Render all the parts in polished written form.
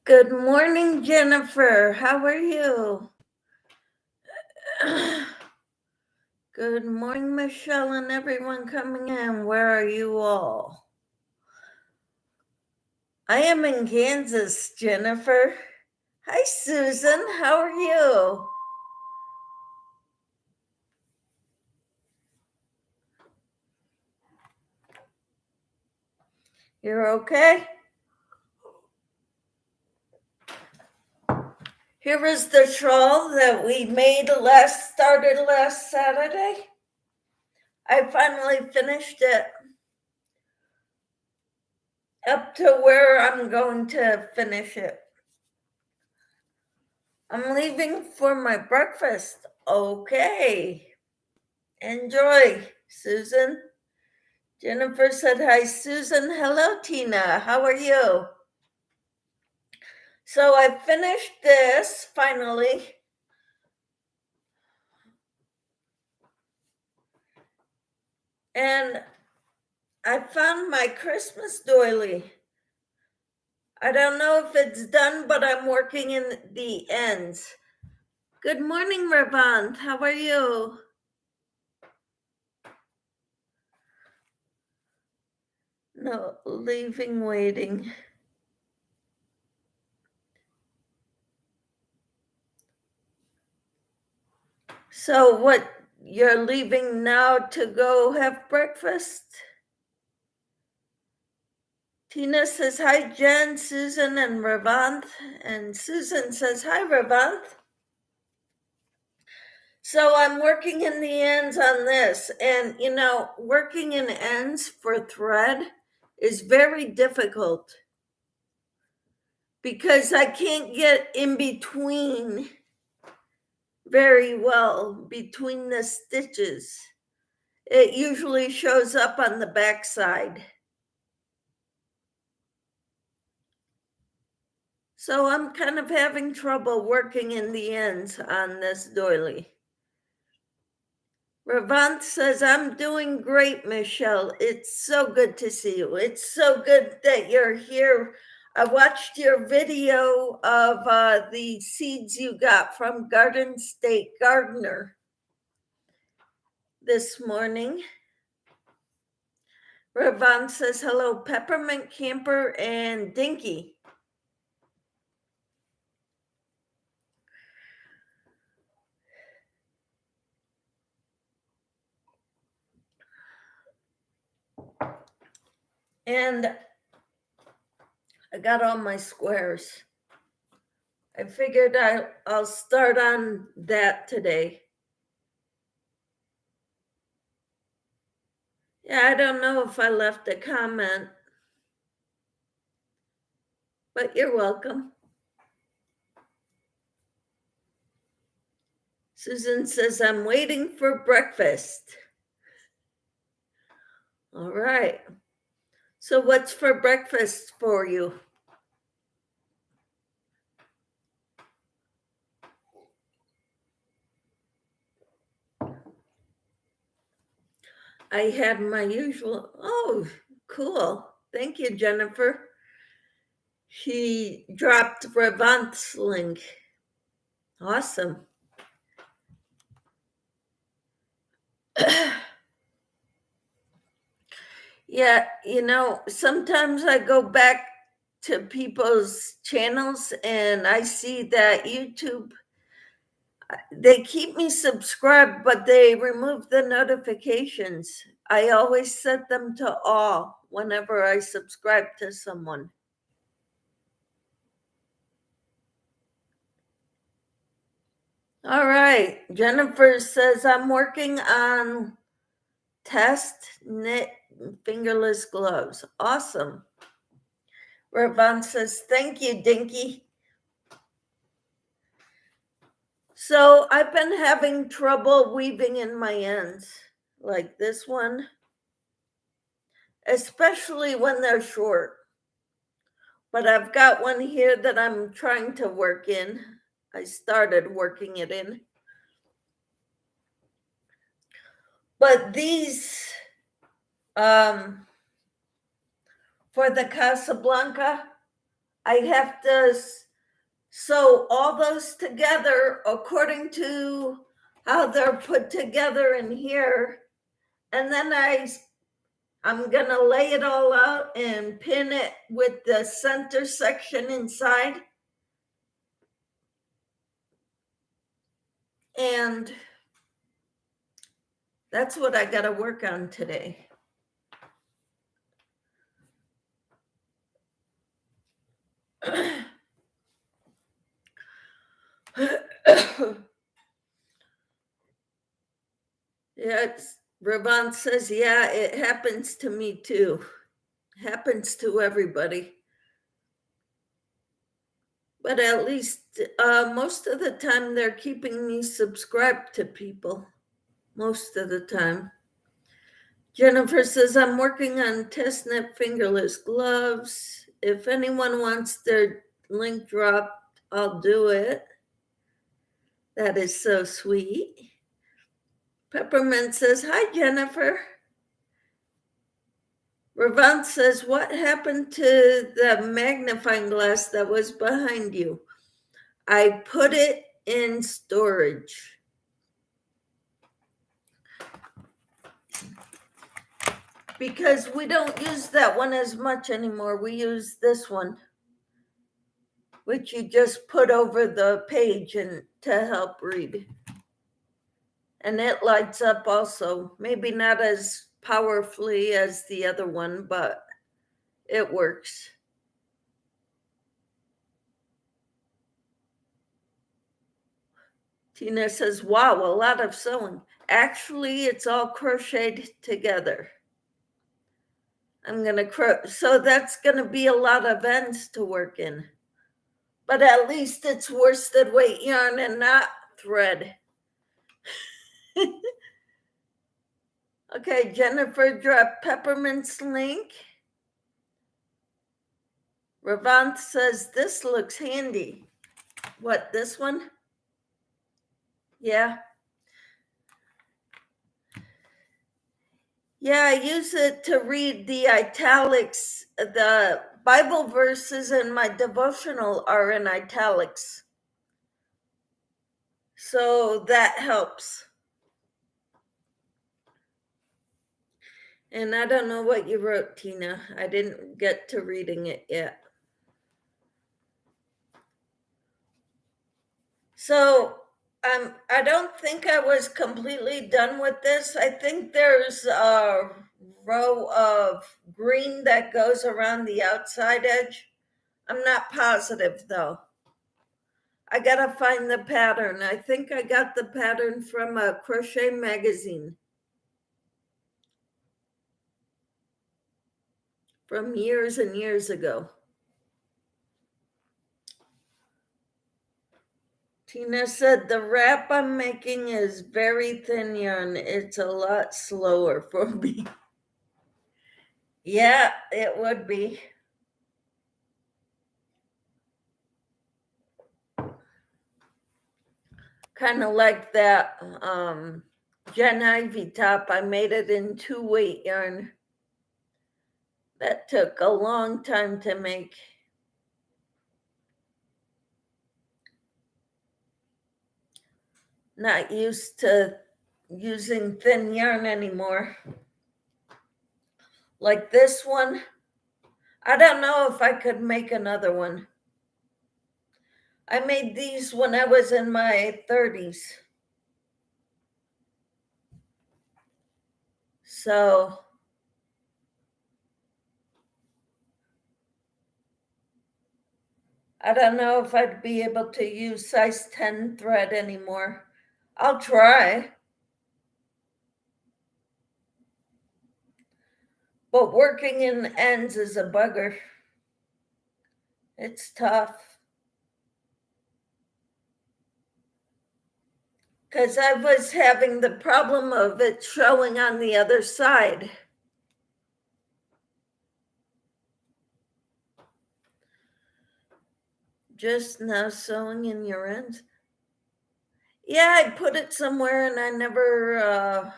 Good morning, Jennifer. How are you? Good morning, Michelle, and everyone coming in. Where are you all? I am in Kansas, Jennifer. Hi, Susan. How are you? You're okay? Here is the shawl that we started last Saturday. I finally finished it up to where I'm going to finish it. I'm leaving for my breakfast. Okay. Enjoy, Susan. Jennifer said hi, Susan. Hello, Tina. How are you? So I finished this finally. And I found my Christmas doily. I don't know if it's done, but I'm working in the ends. Good morning, Ravant. How are you? No, leaving waiting. So what, you're leaving now to go have breakfast? Tina says, hi, Jen, Susan, and Ravant. And Susan says, hi, Ravant. So I'm working in the ends on this. And, working in ends for thread is very difficult because I can't get in between very well between the stitches. It usually shows up on the back side. So I'm kind of having trouble working in the ends on this doily. Ravant says, I'm doing great, Michelle. It's so good to see you. It's so good that you're here. I watched your video of the seeds you got from Garden State Gardener this morning. Ravant says, hello, Peppermint Camper and Dinky. And I got all my squares. I figured I'll start on that today. Yeah, I don't know if I left a comment, but you're welcome. Susan says, I'm waiting for breakfast. All right. So what's for breakfast for you? I had my usual, oh, cool. Thank you, Jennifer. She dropped Ravant's link. Awesome. Yeah, sometimes I go back to people's channels and I see that YouTube, they keep me subscribed, but they remove the notifications. I always set them to all whenever I subscribe to someone. All right. Jennifer says, I'm working on test knit fingerless gloves. Awesome. Ravant says, thank you, Dinky. So I've been having trouble weaving in my ends, like this one, especially when they're short. But I've got one here that I'm trying to work in. I started working it in. But these, for the Casablanca, I have to sew all those together according to how they're put together in here. And then I'm gonna lay it all out and pin it with the center section inside. And that's what I gotta work on today. Yes, Ravon says, yeah, it happens to me too. Happens to everybody. But at least most of the time they're keeping me subscribed to people. Most of the time. Jennifer says, I'm working on testnet fingerless gloves. If anyone wants their link dropped, I'll do it. That is so sweet. Peppermint says, hi, Jennifer. Ravant says, what happened to the magnifying glass that was behind you? I put it in storage. Because we don't use that one as much anymore. We use this one, which you just put over the page and to help read. And it lights up also. Maybe not as powerfully as the other one, but it works. Tina says, wow, a lot of sewing. Actually, it's all crocheted together. I'm going to so that's going to be a lot of ends to work in. But at least it's worsted weight yarn and not thread. Okay, Jennifer dropped Peppermint's link. Ravant says, this looks handy. What, this one? Yeah. Yeah, I use it to read the italics. The Bible verses in my devotional are in italics. So that helps. And I don't know what you wrote, Tina. I didn't get to reading it yet. So I don't think I was completely done with this. I think there's a row of green that goes around the outside edge. I'm not positive though. I gotta find the pattern. I think I got the pattern from a crochet magazine from years and years ago. Tina said, the wrap I'm making is very thin yarn. It's a lot slower for me. Yeah, it would be. Kind of like that Jen Ivy top. I made it in 2-weight yarn. That took a long time to make. Not used to using thin yarn anymore. Like this one, I don't know if I could make another one. I made these when I was in my 30s. So I don't know if I'd be able to use size 10 thread anymore. I'll try. But working in ends is a bugger. It's tough. Because I was having the problem of it showing on the other side. Just now sewing in your ends. Yeah, I put it somewhere and I never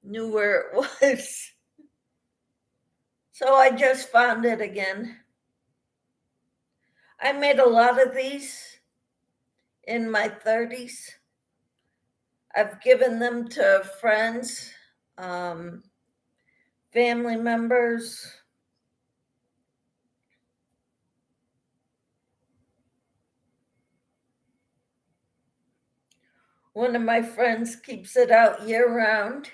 knew where it was. So I just found it again. I made a lot of these in my 30s. I've given them to friends, family members. One of my friends keeps it out year round.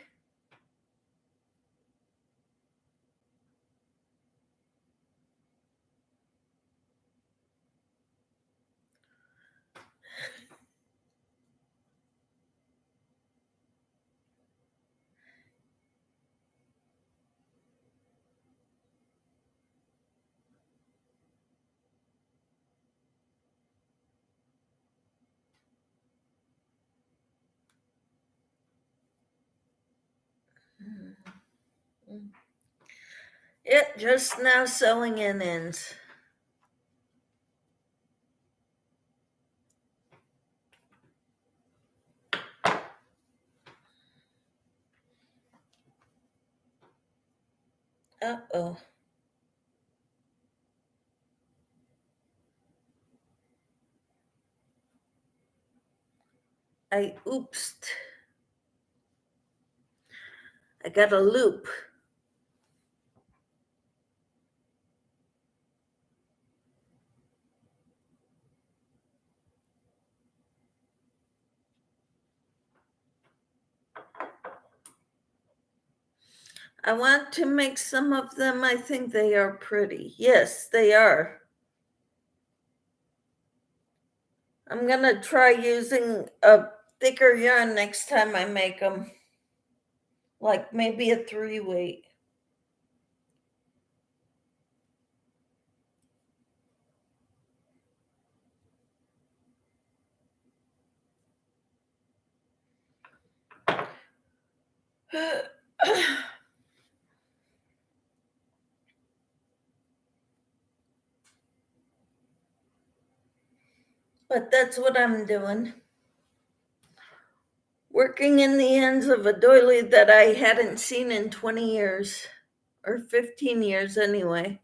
It just now sewing in ends. Uh-oh. I oopsed. I got a loop. I want to make some of them. I think they are pretty. Yes, they are. I'm going to try using a thicker yarn next time I make them. Like maybe a 3-weight. But that's what I'm doing. Working in the ends of a doily that I hadn't seen in 20 years, or 15 years anyway.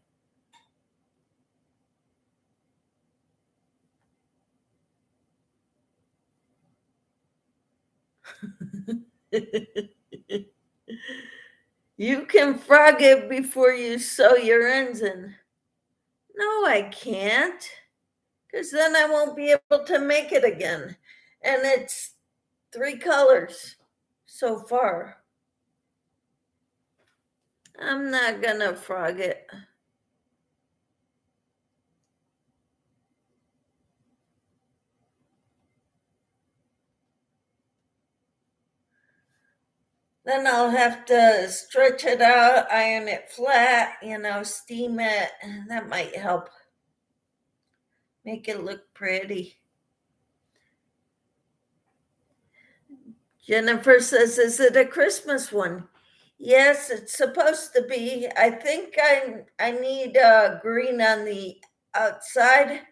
You can frog it before you sew your ends in. No, I can't, because then I won't be able to make it again. And it's 3 colors so far. I'm not gonna frog it. Then I'll have to stretch it out, iron it flat, steam it. That might help make it look pretty. Jennifer says, is it a Christmas one? Yes, it's supposed to be. I think I need green on the outside.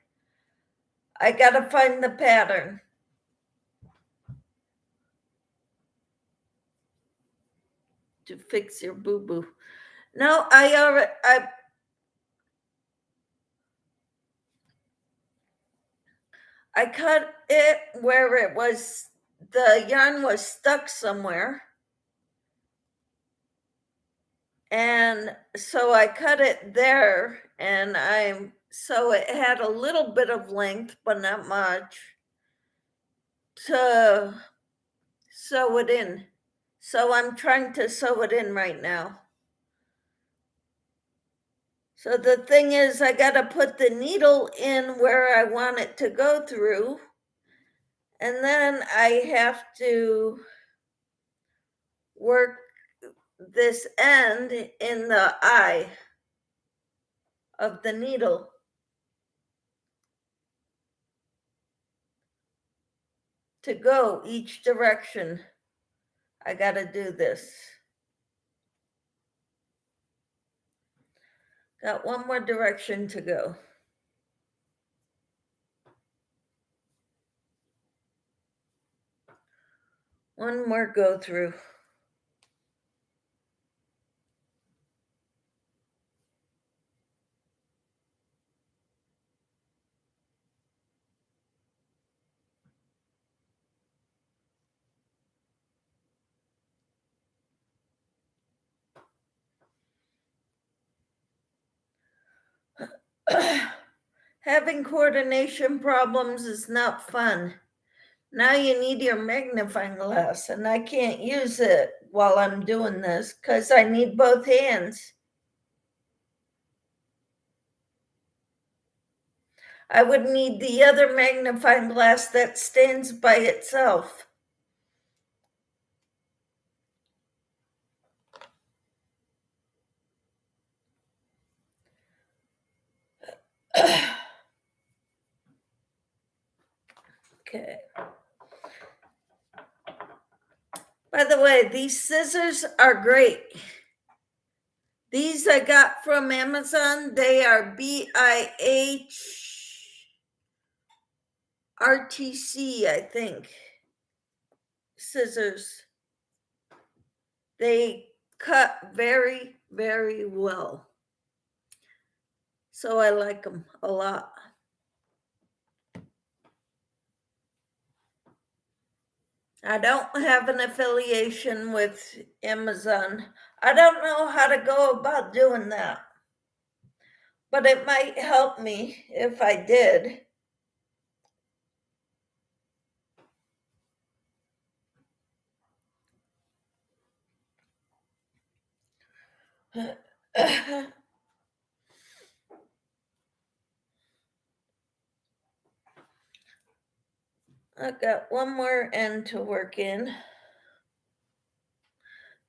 I gotta find the pattern. To fix your boo-boo. No, I cut it where it was, the yarn was stuck somewhere. And so I cut it there, and so it had a little bit of length, but not much, to sew it in. So I'm trying to sew it in right now. So the thing is, I got to put the needle in where I want it to go through. And then I have to work this end in the eye of the needle to go each direction. I got to do this. Got one more direction to go. One more go through. Having coordination problems is not fun. Now you need your magnifying glass, and I can't use it while I'm doing this because I need both hands. I would need the other magnifying glass that stands by itself. Okay. By the way, these scissors are great. These I got from Amazon. They are BIHRTC, I think, scissors. They cut very, very well. So I like them a lot. I don't have an affiliation with Amazon. I don't know how to go about doing that, but it might help me if I did. I've got one more end to work in.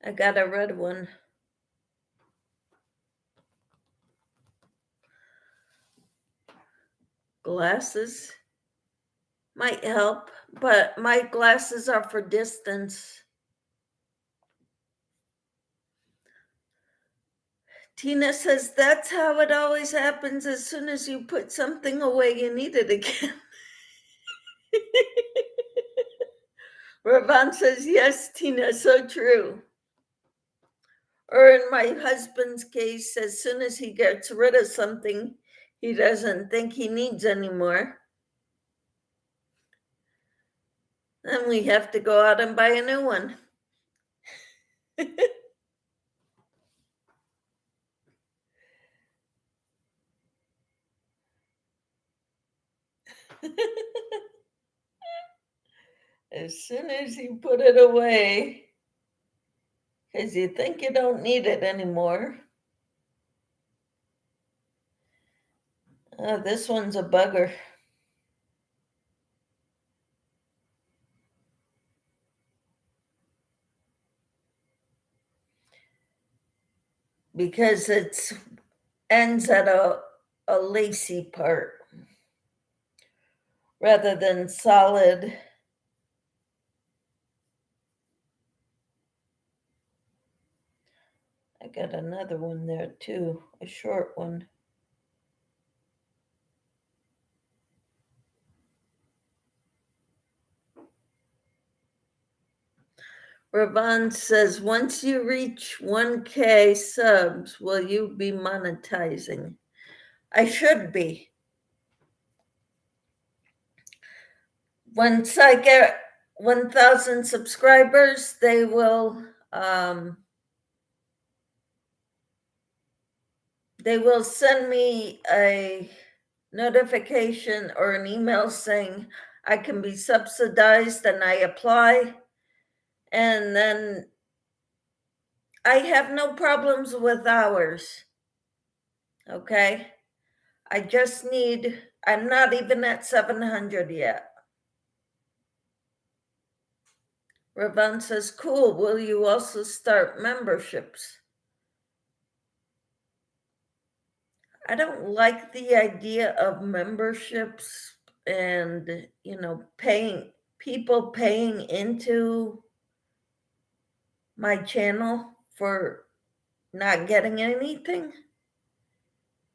I got a red one. Glasses might help, but my glasses are for distance. Tina says that's how it always happens. As soon as you put something away, you need it again. Ravon says, yes, Tina, so true. Or in my husband's case, as soon as he gets rid of something he doesn't think he needs anymore, then we have to go out and buy a new one. As soon as you put it away, because you think you don't need it anymore. This one's a bugger. Because it ends at a lacy part rather than solid. I got another one there too, a short one. Ravon says, once you reach 1K subs, will you be monetizing? I should be. Once I get 1,000 subscribers, they will send me a notification or an email saying I can be subsidized, and I apply. And then I have no problems with hours. Okay. I'm not even at 700 yet. Ravon says, cool. Will you also start memberships? I don't like the idea of memberships and, paying into my channel for not getting anything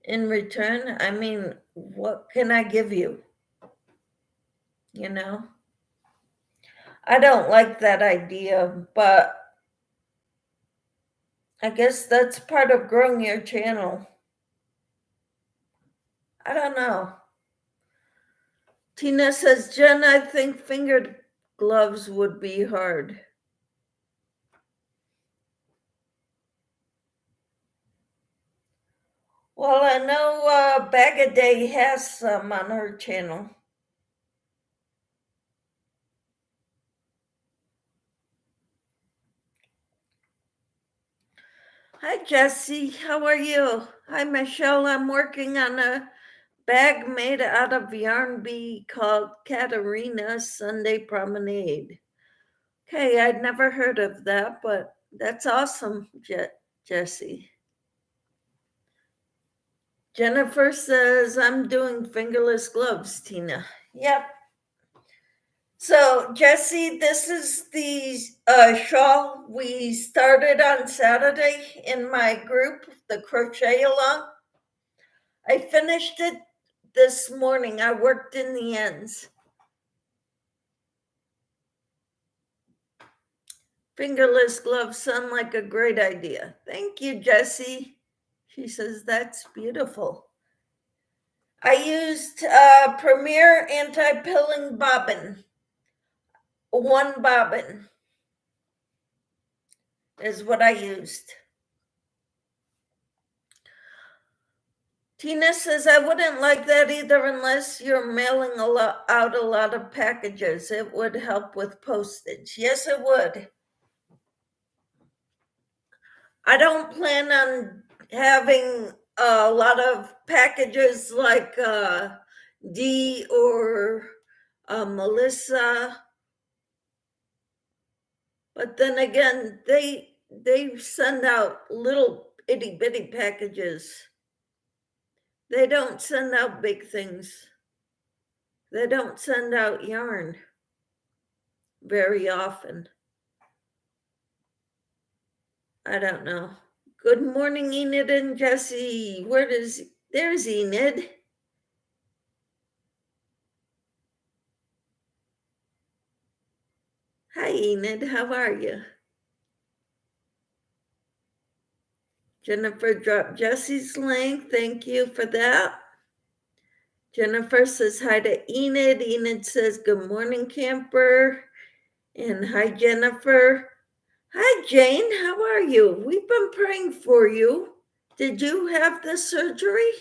in return. I mean, what can I give you? I don't like that idea, but I guess that's part of growing your channel. I don't know. Tina says, Jen, I think fingered gloves would be hard. Well, I know Bag a Day has some on her channel. Hi, Jesse. How are you? Hi, Michelle. I'm working on a bag made out of yarn bee called Katarina Sunday Promenade. Okay, I'd never heard of that, but that's awesome, Jesse. Jennifer says, I'm doing fingerless gloves, Tina. Yep. So, Jesse, this is the shawl we started on Saturday in my group, the crochet along. I finished it this morning. I worked in the ends. Fingerless gloves sound like a great idea. Thank you, Jessie. She says, that's beautiful. I used Premier anti-pilling bobbin. One bobbin is what I used. Tina says, I wouldn't like that either unless you're mailing out a lot of packages. It would help with postage. Yes, it would. I don't plan on having a lot of packages like Dee or Melissa, but then again, they send out little itty bitty packages. They don't send out big things. They don't send out yarn very often. I don't know. Good morning, Enid and Jesse. There's Enid. Hi, Enid. How are you? Jennifer dropped Jesse's link. Thank you for that. Jennifer says hi to Enid. Enid says, good morning, camper. And hi, Jennifer. Hi, Jane. How are you? We've been praying for you. Did you have the surgery?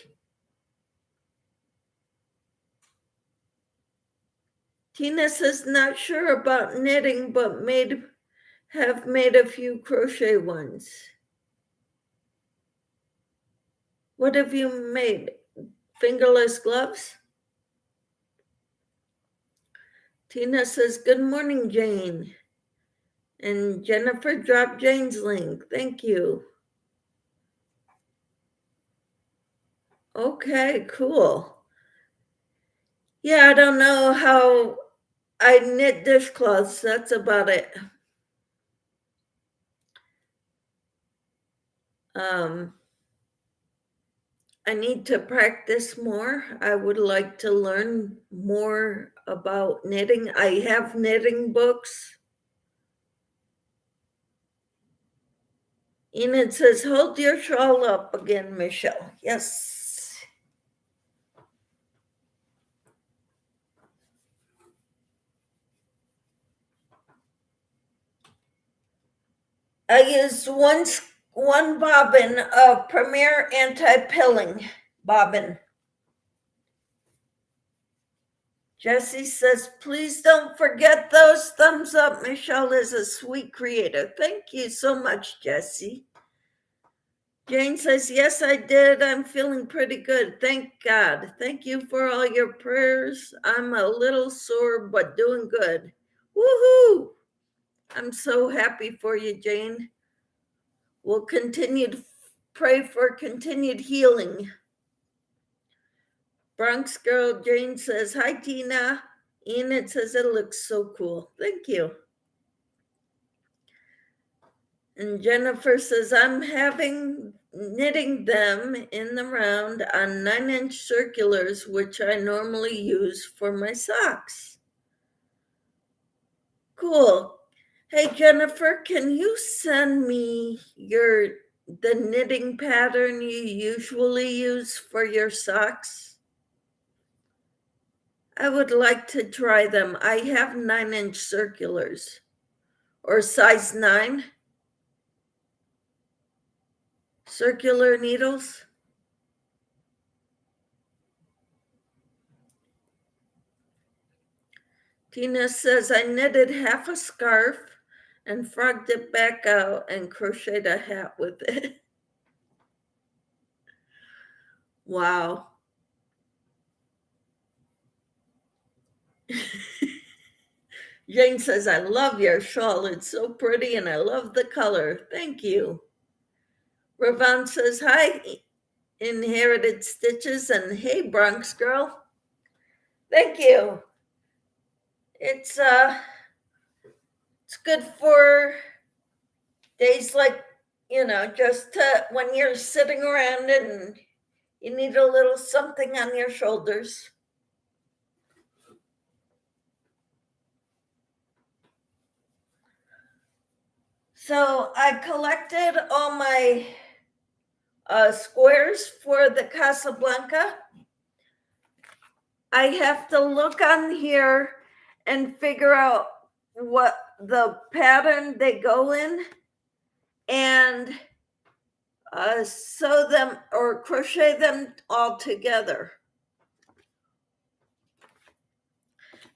Tina says, not sure about knitting, but have made a few crochet ones. What have you made? Fingerless gloves? Tina says, good morning, Jane. And Jennifer dropped Jane's link. Thank you. Okay, cool. Yeah, I don't know how I knit dishcloths. That's about it. I need to practice more. I would like to learn more about knitting. I have knitting books. Enid says, hold your shawl up again, Michelle. Yes. I used one bobbin of Premier Anti-Pilling bobbin. Jesse says, please don't forget those thumbs up. Michelle is a sweet creator. Thank you so much, Jesse. Jane says, yes, I did. I'm feeling pretty good. Thank God. Thank you for all your prayers. I'm a little sore, but doing good. Woohoo! I'm so happy for you, Jane. We'll continue to pray for continued healing. Bronx girl Jane says, hi, Tina. Enid says, it looks so cool. Thank you. And Jennifer says, I'm knitting them in the round on 9-inch circulars, which I normally use for my socks. Cool. Hey, Jennifer, can you send me the knitting pattern you usually use for your socks? I would like to try them. I have 9-inch circulars or size 9 circular needles. Tina says, I knitted half a scarf and frogged it back out and crocheted a hat with it. Wow. Jane says, I love your shawl. It's so pretty and I love the color. Thank you. Ravon says, hi, Inherited Stitches, and hey, Bronx girl. Thank you. It's good for days like, just when you're sitting around and you need a little something on your shoulders. So I collected all my squares for the Casablanca. I have to look on here and figure out what the pattern they go in and sew them or crochet them all together.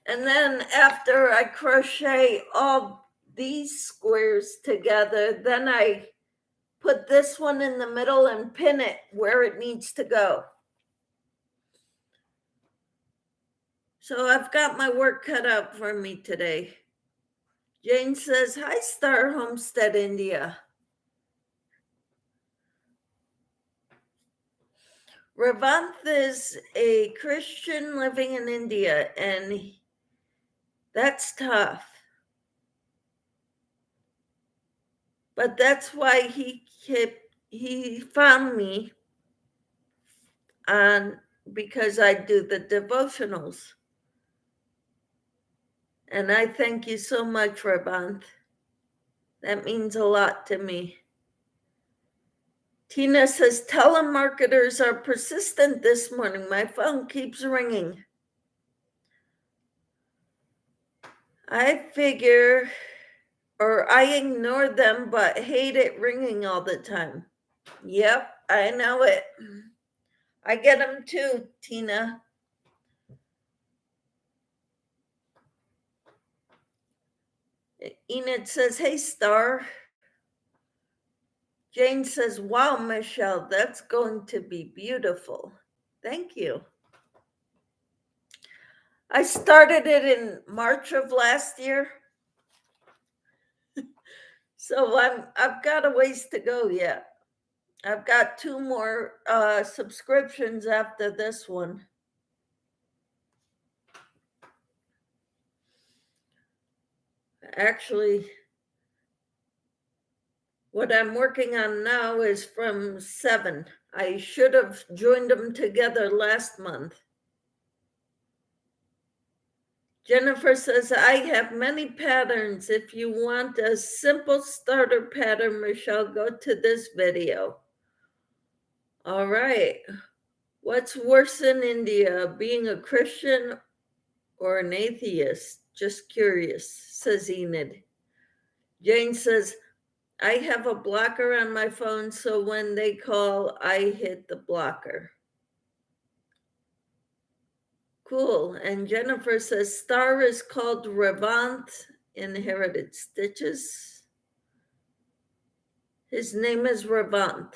And then after I crochet all these squares together, then I put this one in the middle and pin it where it needs to go. So I've got my work cut out for me today. Jane says, hi, Star Homestead, India. Ravanth is a Christian living in India, and that's tough. But that's why he found me because I do the devotionals. And I thank you so much, Ravanth. That means a lot to me. Tina says, telemarketers are persistent this morning. My phone keeps ringing. I ignore them, but hate it ringing all the time. Yep, I know it. I get them too, Tina. Enid says, hey, Star. Jane says, wow, Michelle, that's going to be beautiful. Thank you. I started it in March of last year. So I've got a ways to go yet. I've got 2 more subscriptions after this one. Actually, what I'm working on now is from 7. I should have joined them together last month. Jennifer says, I have many patterns. If you want a simple starter pattern, Michelle, go to this video. All right. What's worse in India, being a Christian or an atheist? Just curious, says Enid. Jane says, I have a blocker on my phone, so when they call, I hit the blocker. Cool. And Jennifer says, Star is called Ravanth, Inherited Stitches. His name is Ravanth.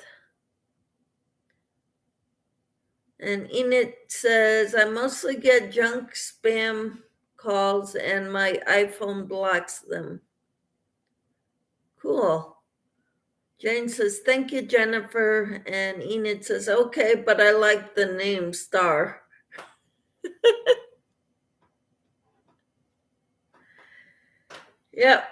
And Enid says, I mostly get junk spam calls and my iPhone blocks them. Cool. Jane says, thank you, Jennifer. And Enid says, okay, but I like the name Star. Yep.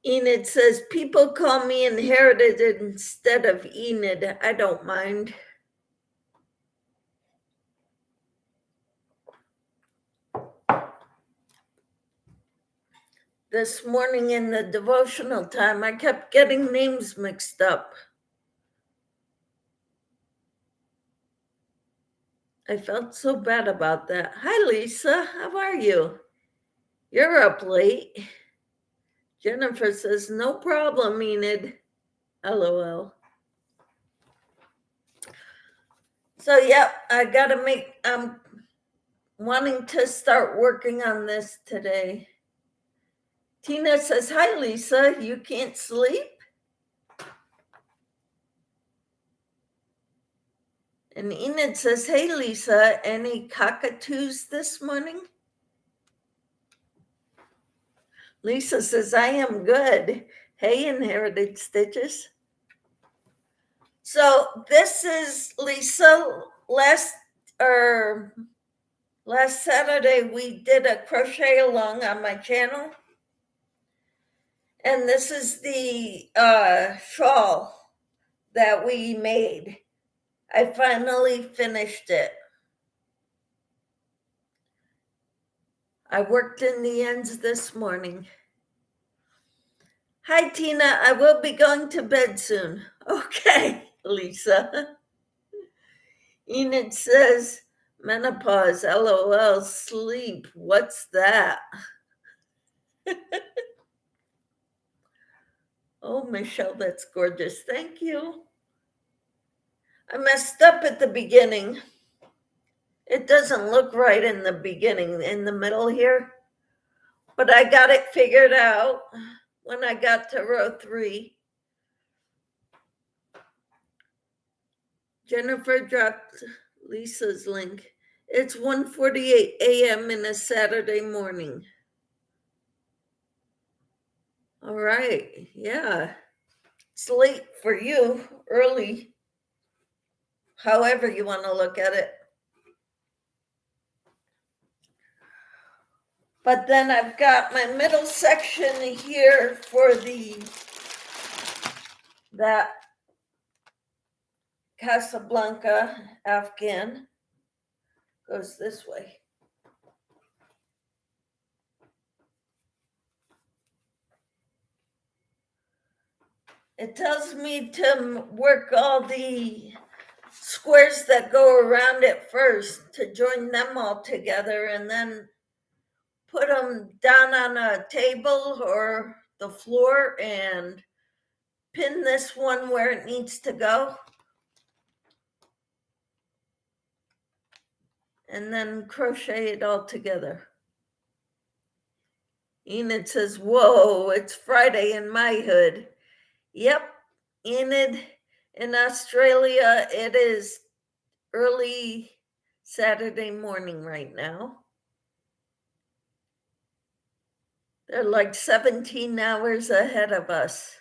Enid says, people call me Inherited instead of Enid. I don't mind. This morning in the devotional time, I kept getting names mixed up. I felt so bad about that. Hi, Lisa. How are you? You're up late. Jennifer says, no problem, Enid. LOL. So, yep, I got to make, wanting to start working on this today. Tina says, hi, Lisa, you can't sleep? And Enid says, hey, Lisa, any cockatoos this morning? Lisa says, I am good. Hey, Inherited Stitches. So this is Lisa. Last Saturday, we did a crochet along on my channel. And this is the shawl that we made. I finally finished it. I worked in the ends this morning. Hi, Tina. I will be going to bed soon. Okay, Lisa. Enid says, menopause, LOL, sleep. What's that? Oh, Michelle, that's gorgeous. Thank you. I messed up at the beginning. It doesn't look right in the beginning, in the middle here, but I got it figured out when I got to row 3. Jennifer dropped Lisa's link. It's 1:48 a.m. in a Saturday morning. All right, yeah. It's late for you, early, however you want to look at it. But then I've got my middle section here for that Casablanca Afghan. Goes this way. It tells me to work all the squares that go around it first, to join them all together and then put them down on a table or the floor and pin this one where it needs to go. And then crochet it all together. Enid says, whoa, it's Friday in my hood. Yep, Enid, in Australia, it is early Saturday morning right now. They're like 17 hours ahead of us.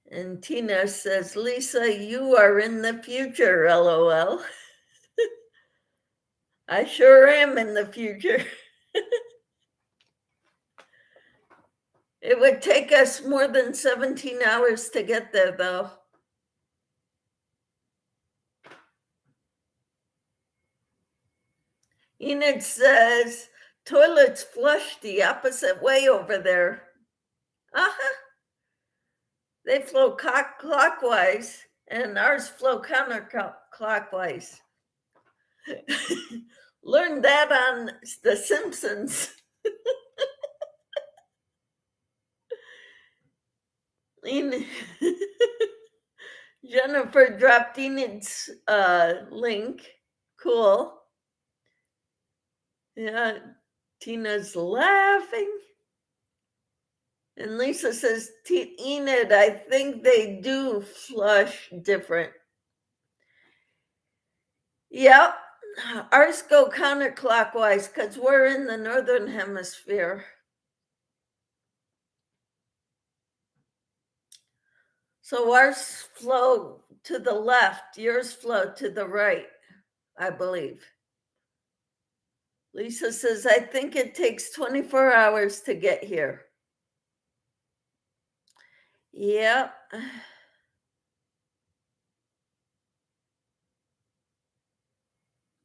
And Tina says, Lisa, you are in the future, LOL. I sure am in the future. It would take us more than 17 hours to get there, though. Enid says, toilets flush the opposite way over there. Uh-huh. They flow clockwise, and ours flow counterclockwise. Learned that on The Simpsons. Jennifer dropped Enid's link. Cool. Yeah, Tina's laughing. And Lisa says, Enid, I think they do flush different. Yep, ours go counterclockwise because we're in the northern hemisphere. So ours flow to the left, yours flow to the right, I believe. Lisa says, I think it takes 24 hours to get here. Yep.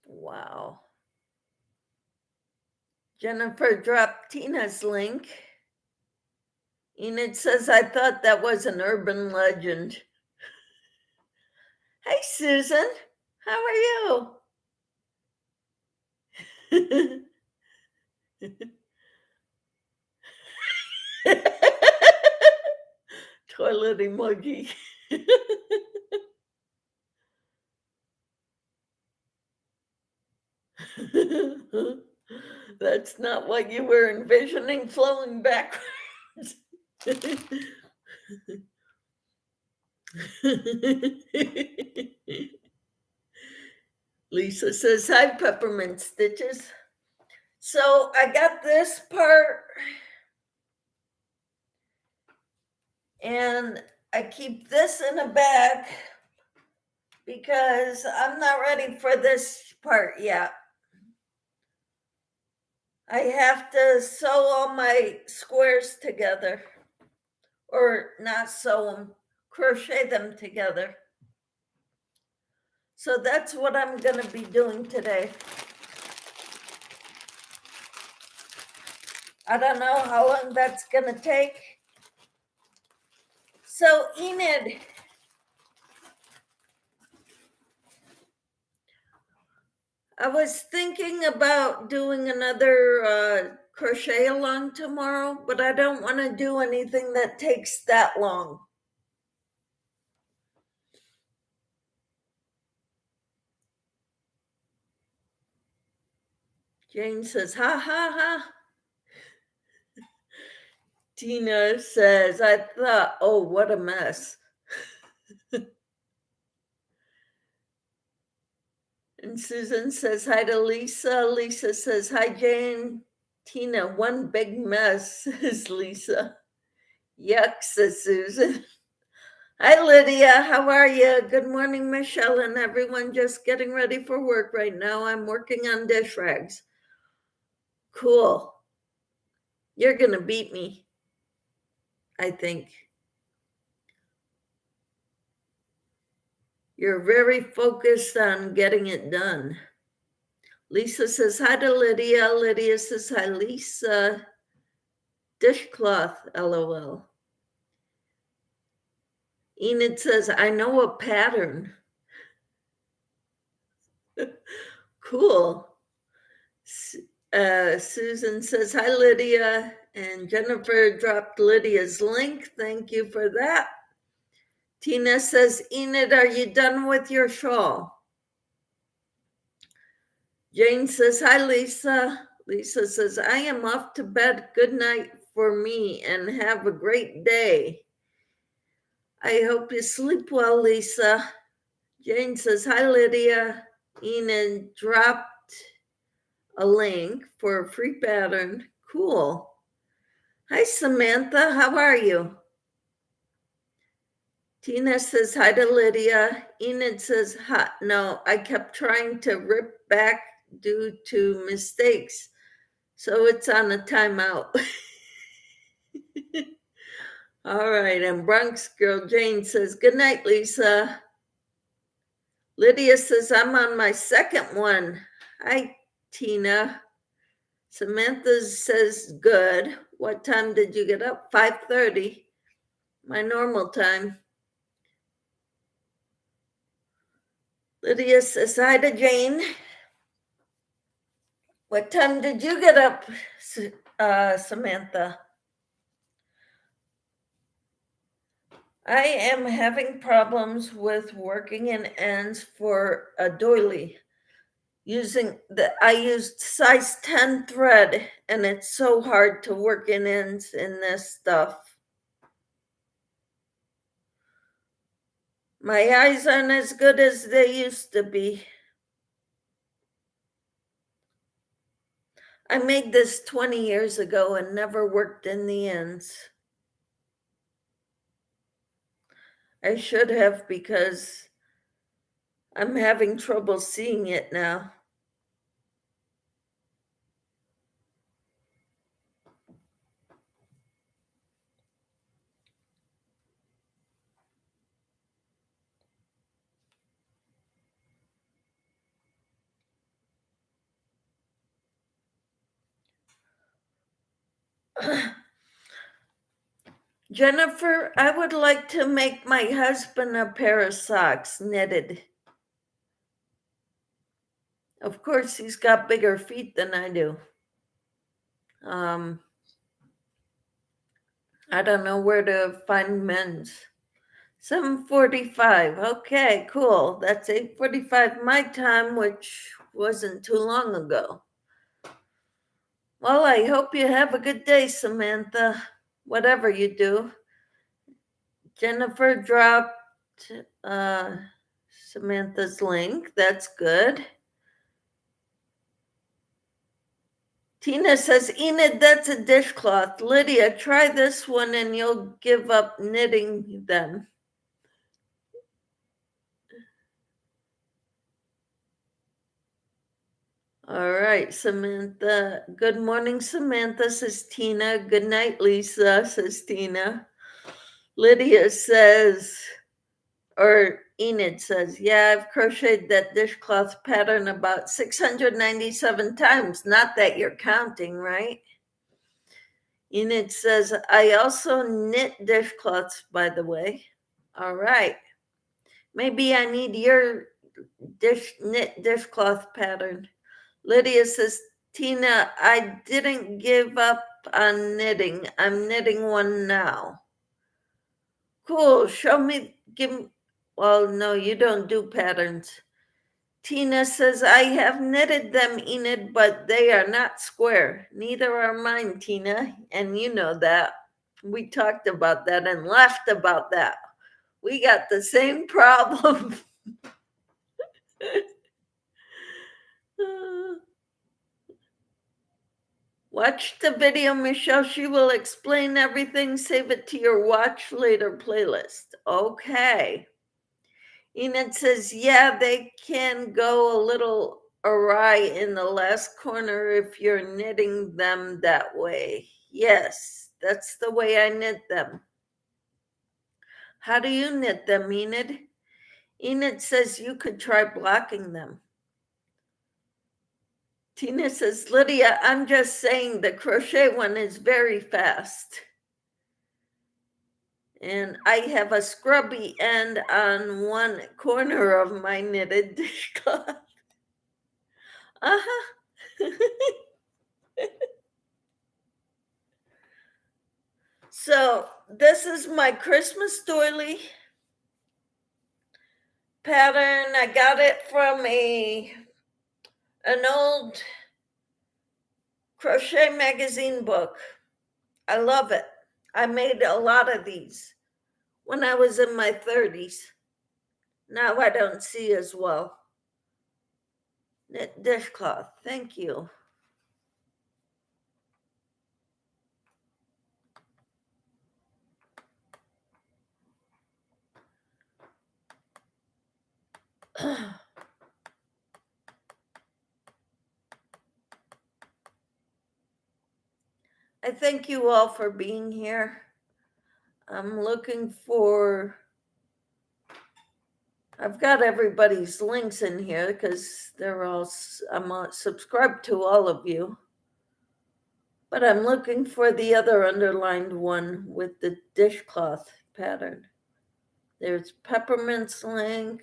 Wow. Jennifer dropped Tina's link. Enid says, I thought that was an urban legend. Hey, Susan, how are you? Toilet emoji. That's not what you were envisioning flowing backwards. Lisa says, hi, peppermint stitches. So I got this part and I keep this in a bag because I'm not ready for this part yet. I have to sew all my squares together, or not sew them, crochet them together. So that's what I'm going to be doing today. I don't know how long that's going to take. So Enid, I was thinking about doing another crochet along tomorrow, but I don't want to do anything that takes that long. Jane says, ha, ha, ha. Tina says, I thought, oh, what a mess. And Susan says, hi to Lisa. Lisa says, hi, Jane. Tina, one big mess, says Lisa. Yuck, says Susan. Hi, Lydia. How are you? Good morning, Michelle, and everyone just getting ready for work right now. I'm working on dish rags. Cool. You're going to beat me, I think. You're very focused on getting it done. Lisa says hi to Lydia. Lydia says hi, Lisa. Dishcloth, LOL. Enid says, I know a pattern. Cool. Susan says, hi, Lydia. And Jennifer dropped Lydia's link. Thank you for that. Tina says, Enid, are you done with your shawl? Jane says, hi, Lisa. Lisa says, I am off to bed. Good night for me and have a great day. I hope you sleep well, Lisa. Jane says, hi, Lydia. Enid dropped a link for a free pattern. Cool. Hi, Samantha. How are you? Tina says, hi to Lydia. Enid says, hi. No, I kept trying to rip back due to mistakes. So it's on a timeout. All right. And Bronx girl Jane says, good night, Lisa. Lydia says, I'm on my second one. Hi, Tina. Samantha says, good. What time did you get up? 5:30, my normal time. Lydia says, hi to Jane. What time did you get up, Samantha? I am having problems with working in ends for a doily. I used size 10 thread, and it's so hard to work in ends in this stuff. My eyes aren't as good as they used to be. I made this 20 years ago and never worked in the ends. I should have, because I'm having trouble seeing it now. Jennifer, I would like to make my husband a pair of socks knitted. Of course, he's got bigger feet than I do. I don't know where to find men's. 7:45. Okay, cool. That's 8:45 my time, which wasn't too long ago. Well, I hope you have a good day, Samantha, whatever you do. Jennifer dropped Samantha's link. That's good. Tina says, Enid, that's a dishcloth. Lydia, try this one and you'll give up knitting them. All right, Samantha. Good morning, Samantha, says Tina. Good night, Lisa, says Tina. Lydia says, or Enid says, yeah, I've crocheted that dishcloth pattern about 697 times. Not that you're counting, right? Enid says, I also knit dishcloths, by the way. All right. Maybe I need your knit dishcloth pattern. Lydia says, Tina, I didn't give up on knitting. I'm knitting one now. Cool. Show me, well, no, you don't do patterns. Tina says, I have knitted them, Enid, but they are not square. Neither are mine, Tina, and you know that. We talked about that and laughed about that. We got the same problem. Watch the video, Michelle. She will explain everything. Save it to your watch later playlist. Okay. Enid says, yeah, they can go a little awry in the last corner if you're knitting them that way. Yes, that's the way I knit them. How do you knit them, Enid? Enid says you could try blocking them. Tina says, Lydia, I'm just saying the crochet one is very fast. And I have a scrubby end on one corner of my knitted dishcloth. Uh-huh. So this is my Christmas doily pattern. I got it from an old crochet magazine book. I love it. I made a lot of these when I was in my 30s. Now I don't see as well. Knit dishcloth. Thank you. I thank you all for being here. I'm looking for, I've got everybody's links in here because I'm subscribed to all of you. But I'm looking for the other underlined one with the dishcloth pattern. There's Peppermint's link.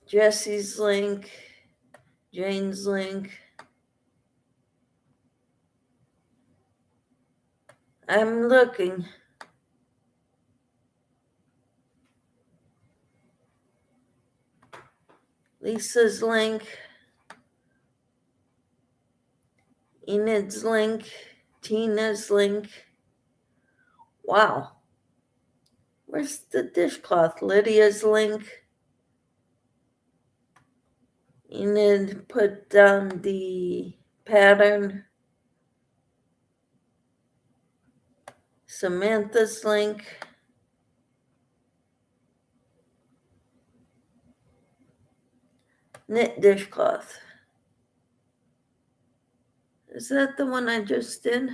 Jesse's link. Jane's link. I'm looking. Lisa's link. Enid's link. Tina's link. Wow. Where's the dishcloth? Lydia's link. Enid put down the pattern. Samantha's link. Knit dishcloth. Is that the one I just did?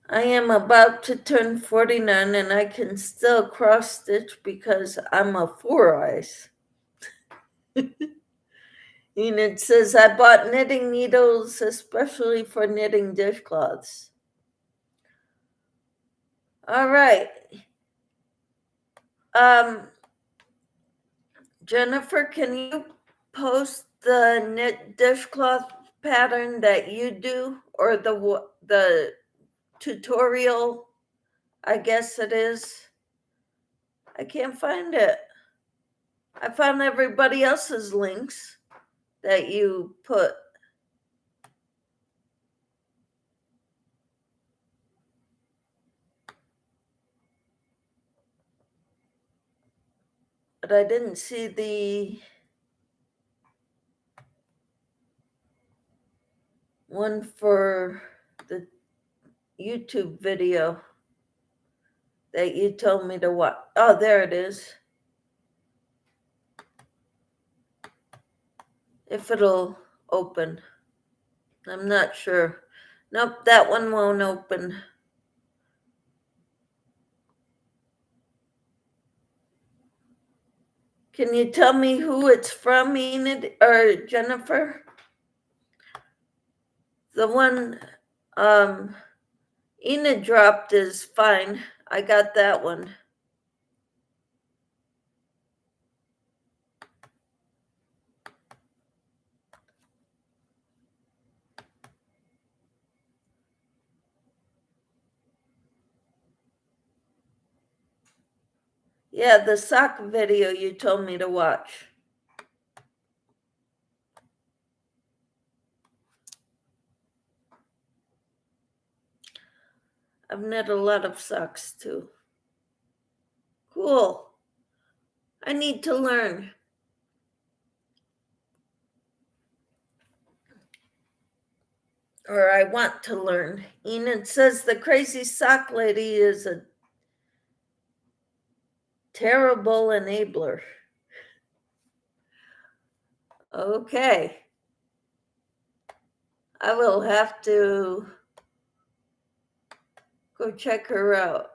I am about to turn 49 and I can still cross stitch because I'm a 4-eyes. Enid says, I bought knitting needles especially for knitting dishcloths. All right. Jennifer, can you post the knit dishcloth pattern that you do, or the tutorial, I guess it is? I can't find it. I found everybody else's links that you put. But I didn't see the one for the YouTube video that you told me to watch. Oh, there it is. If it'll open. I'm not sure. Nope, that one won't open. Can you tell me who it's from, Enid or Jennifer? The one Enid dropped is fine. I got that one. Yeah, the sock video you told me to watch. I've knit a lot of socks too. Cool. I need to learn. Or I want to learn. Enid says the crazy sock lady is a terrible enabler. Okay. I will have to go check her out.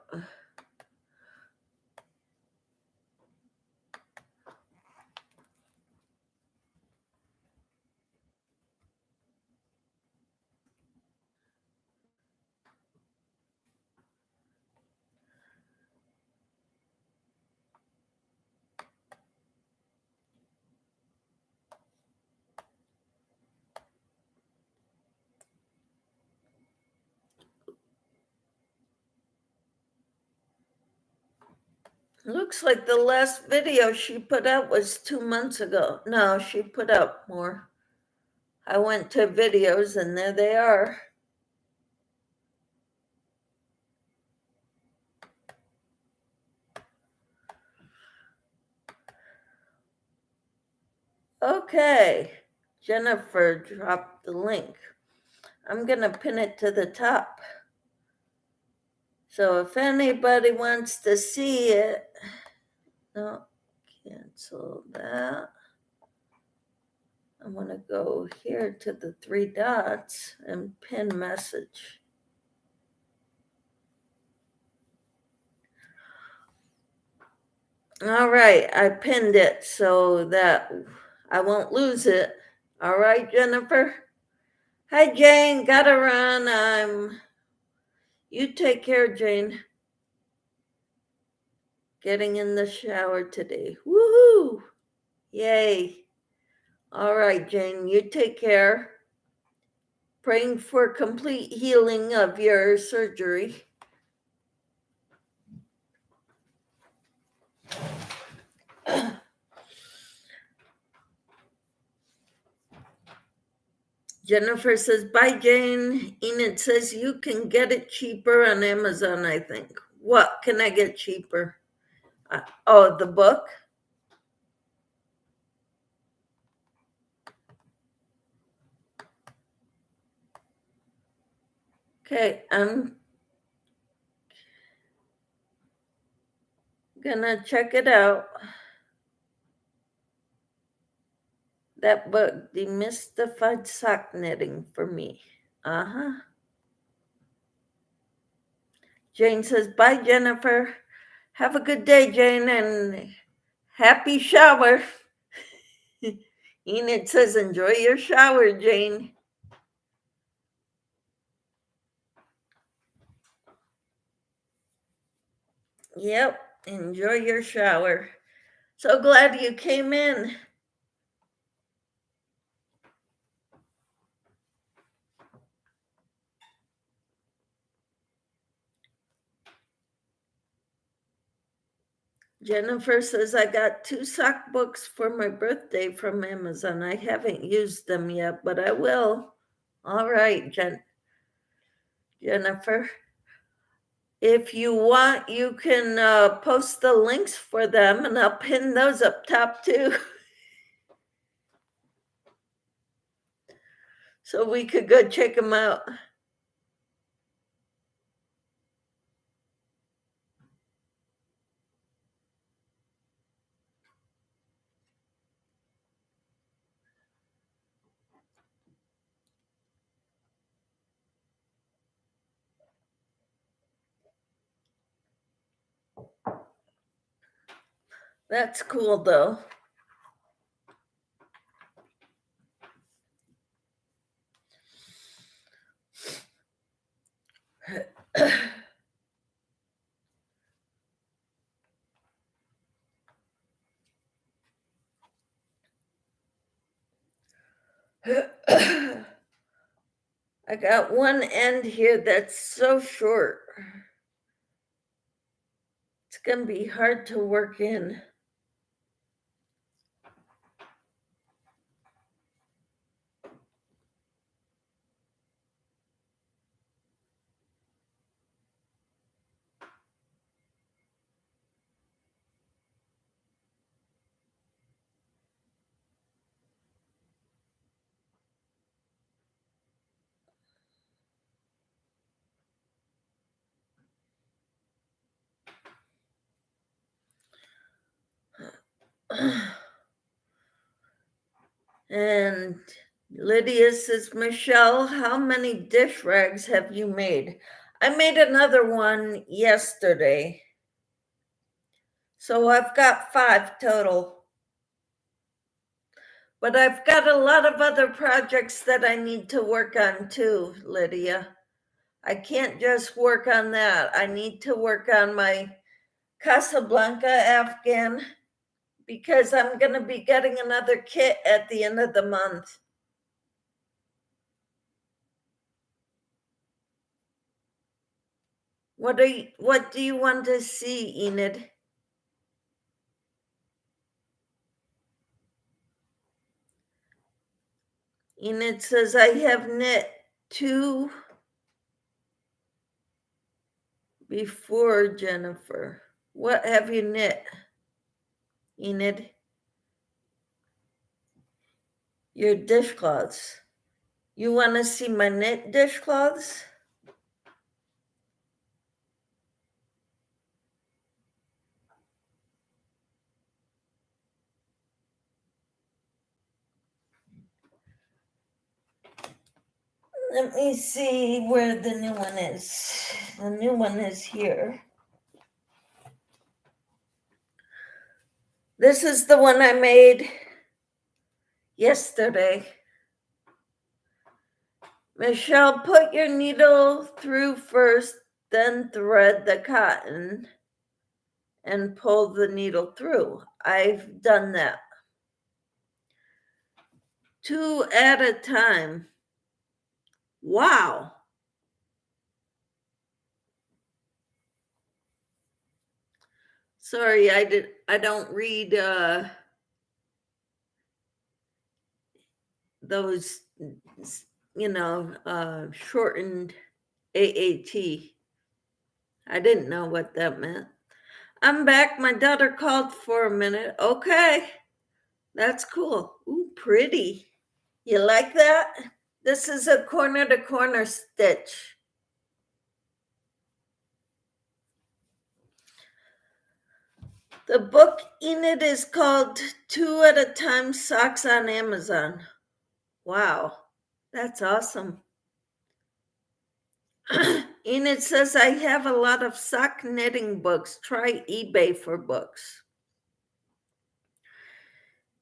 Looks like the last video she put out was 2 months ago. No, she put out more. I went to videos and there they are. Okay, Jennifer dropped the link. I'm gonna pin it to the top. So if anybody wants to see it, no, cancel that. I'm gonna go here to the 3 dots and pin message. All right, I pinned it so that I won't lose it. All right, Jennifer. Hi, Jane. Gotta run. You take care, Jane. Getting in the shower today. Woohoo! Yay. All right, Jane, you take care. Praying for complete healing of your surgery. Jennifer says, bye, Jane. Enid says, you can get it cheaper on Amazon, I think. What can I get cheaper? Oh, the book? Okay, I'm gonna check it out. That book, Demystified Sock Knitting for Me. Uh-huh. Jane says, bye, Jennifer. Have a good day, Jane, and happy shower. Enid says, enjoy your shower, Jane. Yep, Enjoy your shower. So glad you came in. Jennifer says, I got 2 sock books for my birthday from Amazon. I haven't used them yet, but I will. All right, Jennifer. If you want, you can post the links for them, and I'll pin those up top too. So we could go check them out. That's cool, though. I got one end here that's so short. It's going to be hard to work in. And Lydia says, Michelle, how many dish rags have you made? I made another one yesterday. So I've got 5 total. But I've got a lot of other projects that I need to work on too, Lydia. I can't just work on that. I need to work on my Casablanca Afghan because I'm going to be getting another kit at the end of the month. What do you want to see, Enid? Enid says, I have knit 2 before Jennifer. What have you knit, Enid? Your dishcloths. You want to see my knit dishcloths? Let me see where the new one is. The new one is here. This is the one I made yesterday. Michelle, put your needle through first, then thread the cotton and pull the needle through. I've done that. 2 at a time. Wow. Sorry, I don't read those, shortened AAT. I didn't know what that meant. I'm back. My daughter called for a minute. Okay. That's cool. Ooh, pretty. You like that? This is a corner to corner stitch. The book, Enid, is called 2 at a Time Socks on Amazon. Wow, that's awesome. Enid says, I have a lot of sock knitting books. Try eBay for books.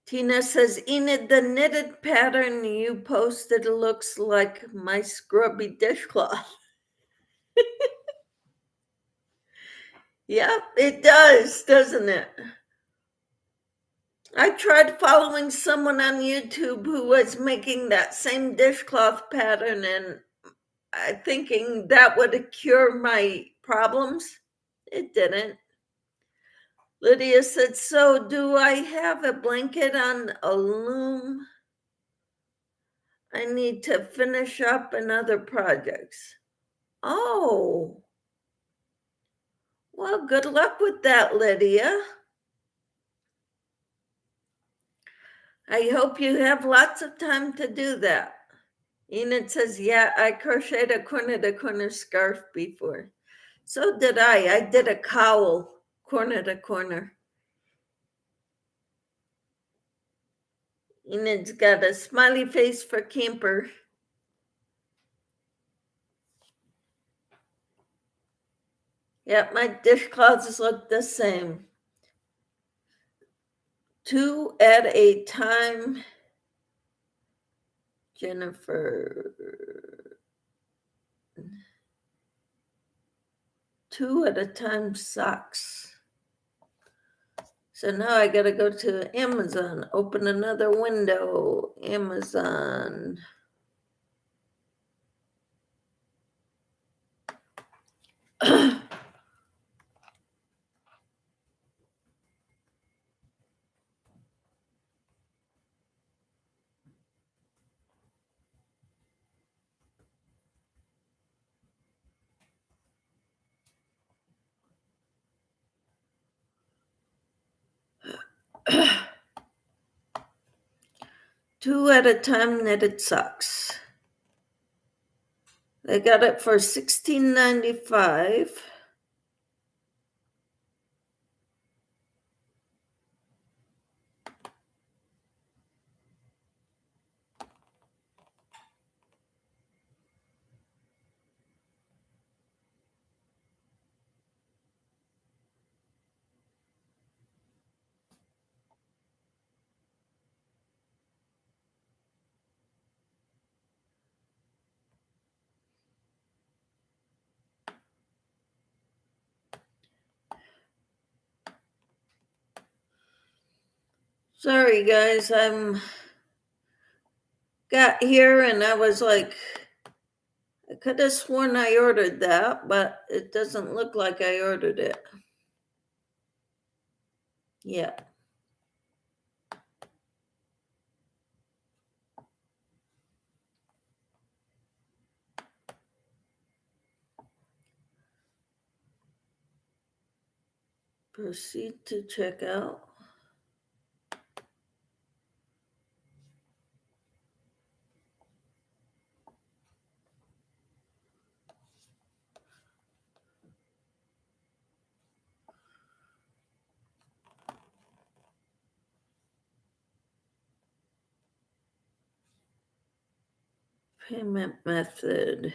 Tina says, Enid, the knitted pattern you posted looks like my scrubby dishcloth. Yep, it does, doesn't it? I tried following someone on YouTube who was making that same dishcloth pattern and thinking that would cure my problems. It didn't. Lydia said, so do I have a blanket on a loom? I need to finish up in other projects. Oh, well, good luck with that, Lydia. I hope you have lots of time to do that. Enid says, yeah, I crocheted a corner to corner scarf before. So did I. I did a cowl corner to corner. Enid's got a smiley face for camper. Yep, my dishcloths look the same. 2 at a time. Jennifer. 2 at a time socks. So now I got to go to Amazon, open another window. Amazon. Two at a time knitted socks. They got it for $16.95. Sorry, guys, got here and I was like, I could have sworn I ordered that, but it doesn't look like I ordered it. Yeah. Proceed to checkout. Payment method.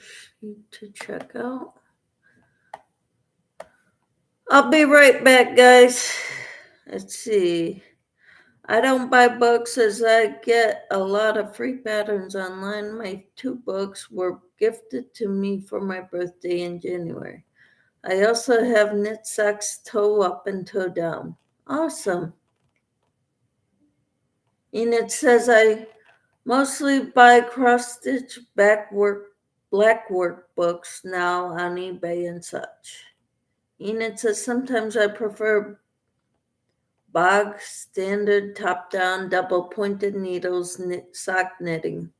sheet to check out. I'll be right back, guys. Let's see. I don't buy books as I get a lot of free patterns online. My 2 books were gifted to me for my birthday in January. I also have knit socks toe up and toe down. Awesome. And it says I mostly buy cross-stitch black work books now on eBay and such. And it says sometimes I prefer bog standard top-down double-pointed needles sock knitting.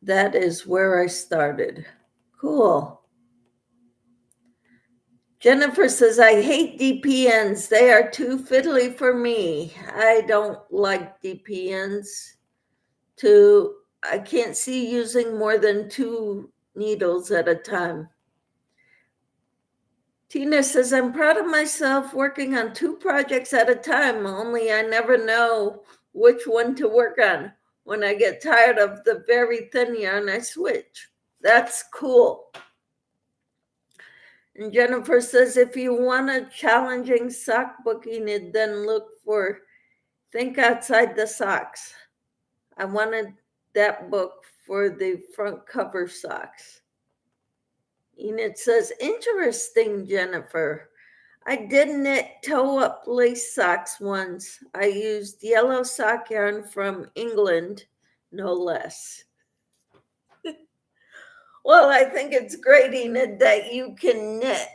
That is where I started. Cool. Jennifer says, I hate DPNs. They are too fiddly for me. I don't like DPNs. I can't see using more than 2 needles at a time. Tina says, I'm proud of myself working on 2 projects at a time, only I never know which one to work on. When I get tired of the very thin yarn, I switch. That's cool. And Jennifer says, if you want a challenging sock booking, then think outside the socks. I wanted that book for the front cover socks. And it says, interesting, Jennifer. I did knit toe-up lace socks once. I used yellow sock yarn from England, no less. Well, I think it's great, Enid, that you can knit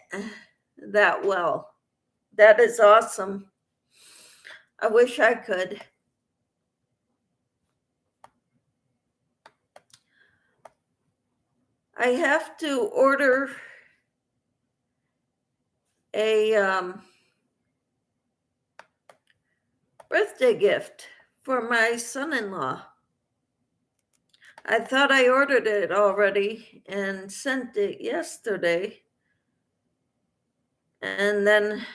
that well. That is awesome. I wish I could. I have to order a birthday gift for my son-in-law. I thought I ordered it already and sent it yesterday. And then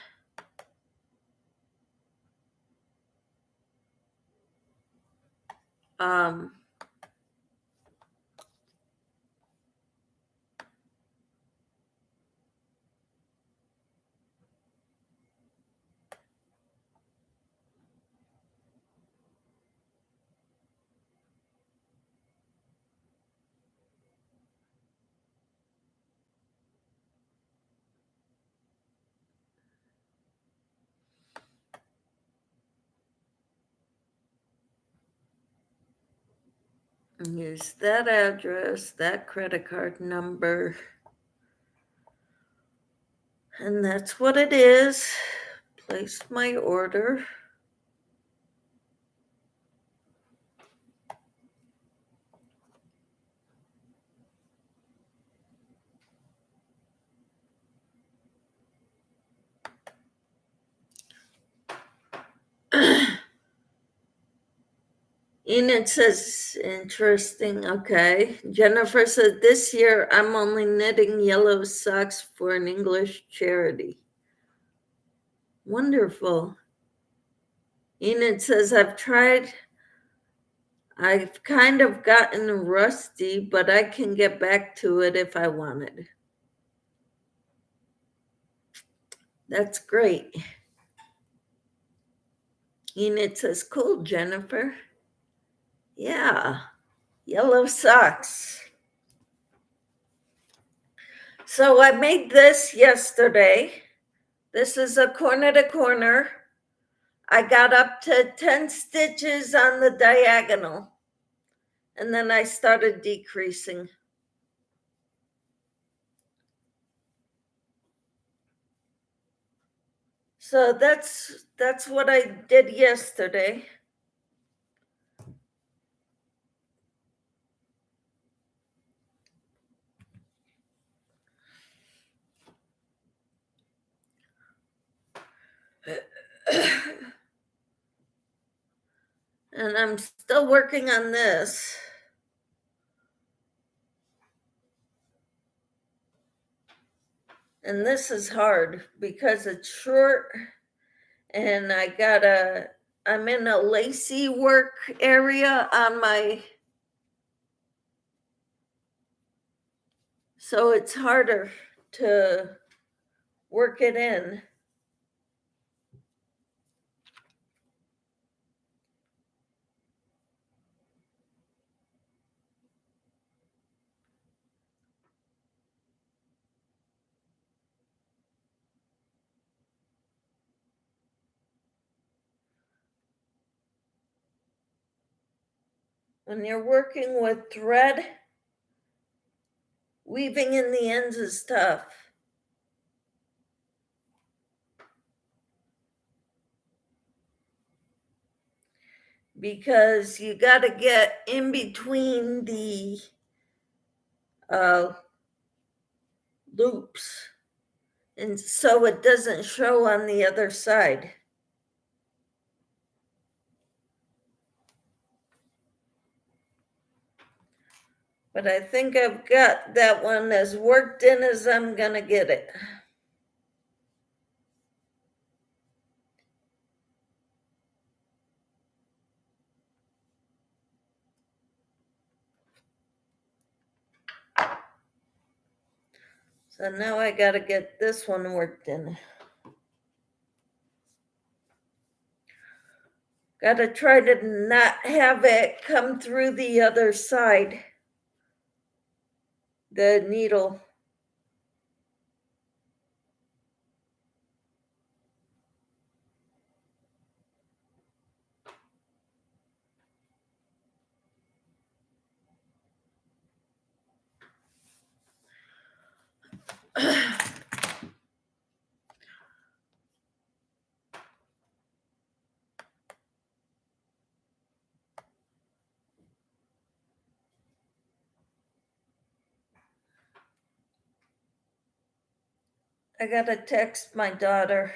use that address, that credit card number. And that's what it is. Place my order. And it says, interesting, okay. Jennifer said, this year I'm only knitting yellow socks for an English charity. Wonderful. And it says, I've kind of gotten rusty, but I can get back to it if I wanted. That's great. And it says, cool, Jennifer. Yeah, yellow socks. So I made this yesterday. This is a corner to corner. I got up to 10 stitches on the diagonal, and then I started decreasing. So that's what I did yesterday. And I'm still working on this. And this is hard because it's short, and I'm in a lacy work area on my So it's harder to work it in. When you're working with thread, weaving in the ends is tough. Because you got to get in between the loops, and so it doesn't show on the other side. But I think I've got that one as worked in as I'm gonna get it. So now I gotta get this one worked in. Gotta try to not have it come through the other side, the needle. I gotta text my daughter.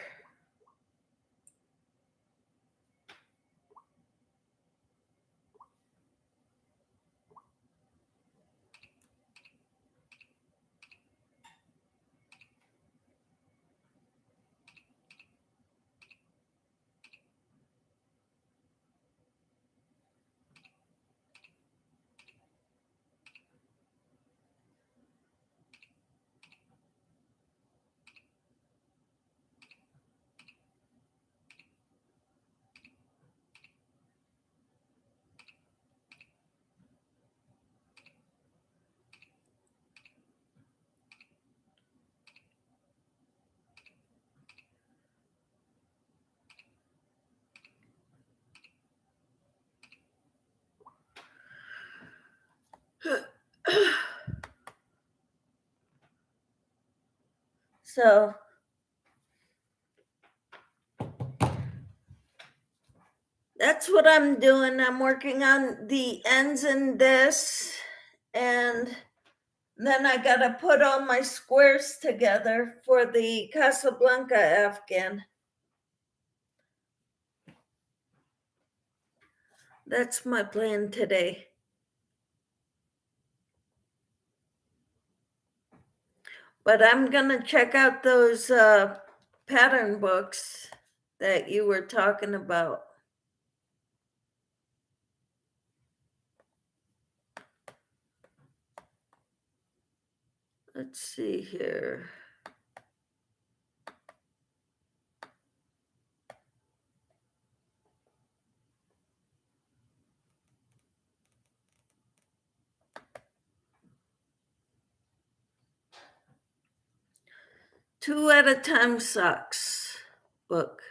So that's what I'm doing. I'm working on the ends in this, and then I gotta put all my squares together for the Casablanca Afghan. That's my plan today. But I'm gonna check out those pattern books that you were talking about. Let's see here. Two at a Time Socks book.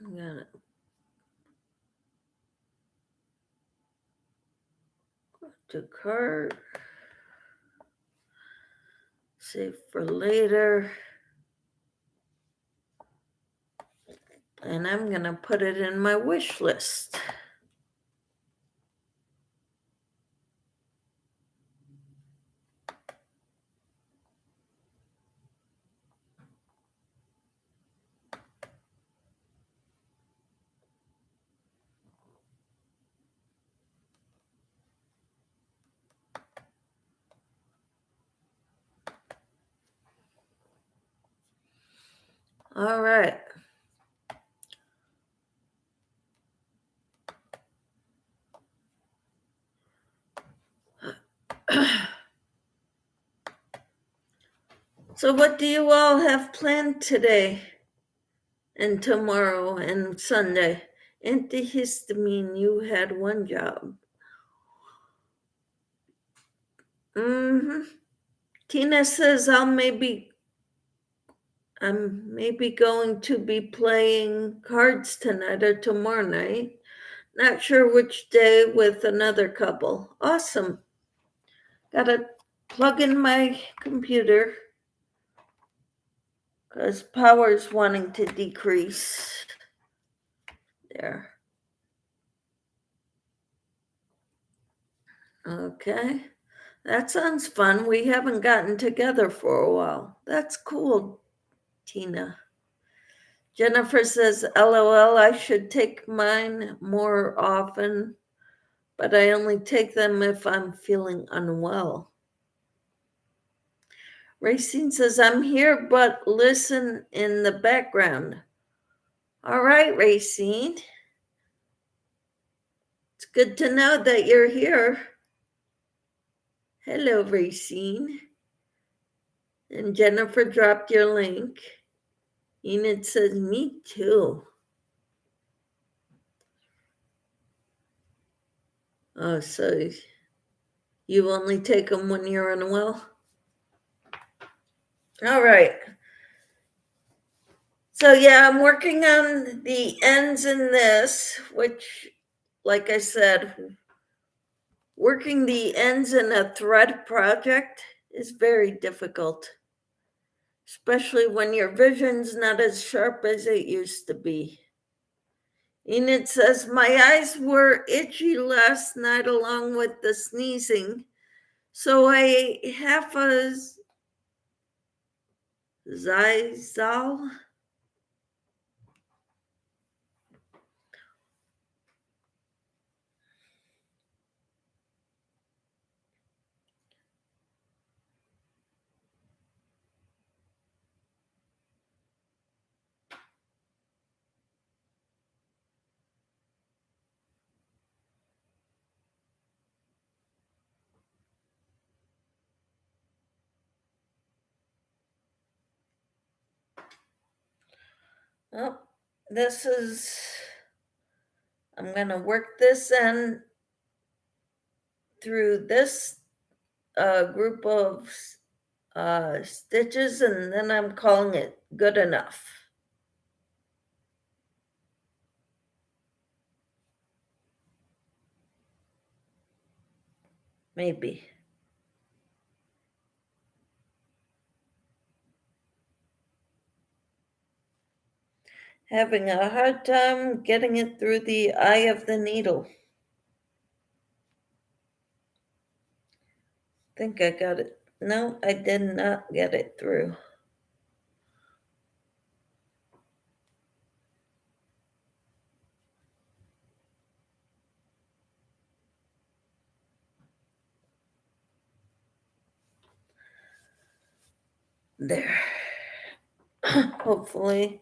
I'm gonna go to cart. Save for later. And I'm gonna put it in my wish list. All right. So what do you all have planned today and tomorrow and Sunday? Antihistamine, you had one job. Tina says I'm maybe going to be playing cards tonight or tomorrow night. Not sure which day, with another couple. Awesome. Gotta plug in my computer because power's wanting to decrease. There. Okay. That sounds fun. We haven't gotten together for a while. That's cool, Tina. Jennifer says, LOL, I should take mine more often, but I only take them if I'm feeling unwell. Racine says, I'm here, but listen in the background. All right, Racine. It's good to know that you're here. Hello, Racine. And Jennifer dropped your link. Enid says, me too. Oh, so you only take them when you're unwell? All right. So yeah, I'm working on the ends in this, which, like I said, working the ends in a thread project is very difficult, especially when your vision's not as sharp as it used to be. Enid says, my eyes were itchy last night along with the sneezing, so I ate half a Zizal. Oh, I'm going to work this in through this group of stitches, and then I'm calling it good enough. Maybe. Having a hard time getting it through the eye of the needle. Think I got it. No, I did not get it through. There. Hopefully.